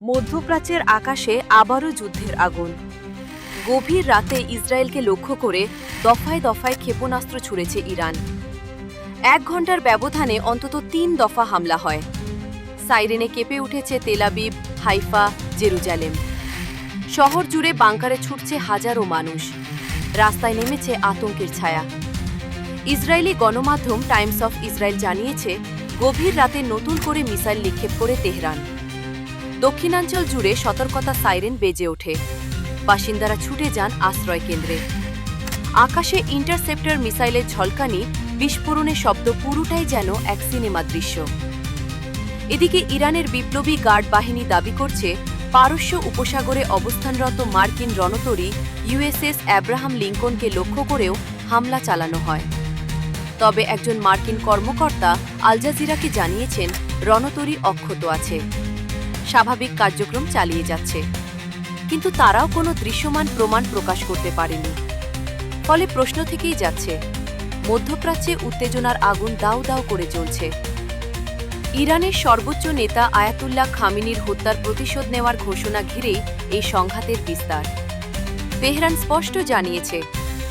মধ্যপ্রাচ্যের আকাশে আবারও যুদ্ধের আগুন। গভীর রাতে ইসরায়েলকে লক্ষ্য করে দফায় দফায় ক্ষেপণাস্ত্র ছুড়েছে ইরান। 1 ঘন্টার ব্যবধানে অন্তত 3 দফা হামলা হয়। সাইরেনে কেঁপে উঠেছে তেল আবিব, হাইফা, জেরুজালেম। শহর জুড়ে বাংকারে ছুটছে হাজারো মানুষ। রাস্তায় নেমেছে আতঙ্কের ছায়া। ইসরায়েলি গণমাধ্যম টাইমস অফ ইসরায়েল জানিয়েছে, গভীর রাতে নতুন করে মিসাইল নিক্ষেপ করে তেহরান। দক্ষিণাঞ্চল জুড়ে সতর্কতা সাইরেন বেজে ওঠে। বাসিন্দারা ছুটে যান আশ্রয় কেন্দ্রে। আকাশে ইন্টারসেপ্টর মিসাইলের ঝলকানি, বিস্ফোরণের শব্দ পুরোটাই যেন এক সিনেমা দৃশ্য। এদিকে ইরানের বিপ্লবী গার্ড বাহিনী দাবি করছে, পারস্য উপসাগরে অবস্থানরত মার্কিন রণতরী ইউএসএস অ্যাব্রাহাম লিঙ্কনকে লক্ষ্য করেও হামলা চালানো হয়। তবে একজন মার্কিন কর্মকর্তা আল জাজিরাকে জানিয়েছেন, রণতরী অক্ষত আছে, স্বাভাবিক কার্যক্রম চালিয়ে যাচ্ছে। কিন্তু তারাও কোনো দৃশ্যমান প্রমাণ প্রকাশ করতে পারেনি। ফলে প্রশ্ন থেকেই যাচ্ছে, মধ্যপ্রাচ্যে উত্তেজনার আগুন দাউ দাউ করে জ্বলছে। ইরানের সর্বোচ্চ নেতা আয়াতুল্লাহ খামেনির হত্যার প্রতিশোধ নেওয়ার ঘোষণা ঘিরেই এই সংঘাতের বিস্তার। তেহরান স্পষ্ট জানিয়েছে,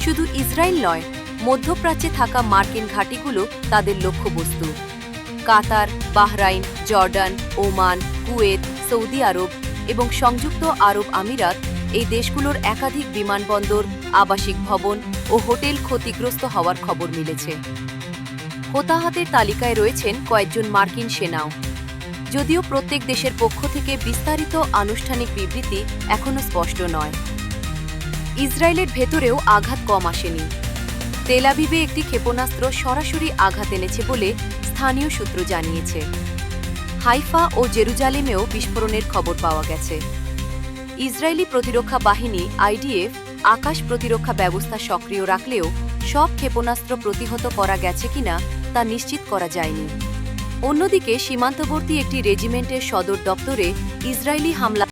শুধু ইসরায়েল নয়, মধ্যপ্রাচ্যে থাকা মার্কিন ঘাঁটিগুলো তাদের লক্ষ্যবস্তু। Qatar, Bahrain, Jordan, Oman, Kuwait, সৌদি আরব এবং সংযুক্ত আরব আমিরাত, এই দেশগুলোর একাধিক বিমানবন্দর, আবাসিক ভবন ও হোটেল ক্ষতিগ্রস্ত হওয়ার খবর মিলেছে। হতাহতের তালিকায় রয়েছেন কয়েকজন মার্কিন সেনাও। যদিও প্রত্যেক দেশের পক্ষ থেকে বিস্তারিত আনুষ্ঠানিক বিবৃতি এখনও স্পষ্ট নয়। ইসরায়েলের ভেতরেও আঘাত কম আসেনি। তেল আবিবে একটি ক্ষেপণাস্ত্র সরাসরি আঘাত এনেছে বলে স্থানীয় সূত্র জানিয়েছে। হাইফা ও জেরুজালেমেও বিস্ফোরণের খবর পাওয়া গেছে। ইসরায়েলি প্রতিরক্ষা বাহিনী আইডিএফ আকাশ প্রতিরক্ষা ব্যবস্থা সক্রিয় রাখলেও সব ক্ষেপণাস্ত্র প্রতিহত করা গেছে কিনা তা নিশ্চিত করা যায়নি। অন্যদিকে সীমান্তবর্তী একটি রেজিমেন্টের সদর দপ্তরে ইসরায়েলি হামলা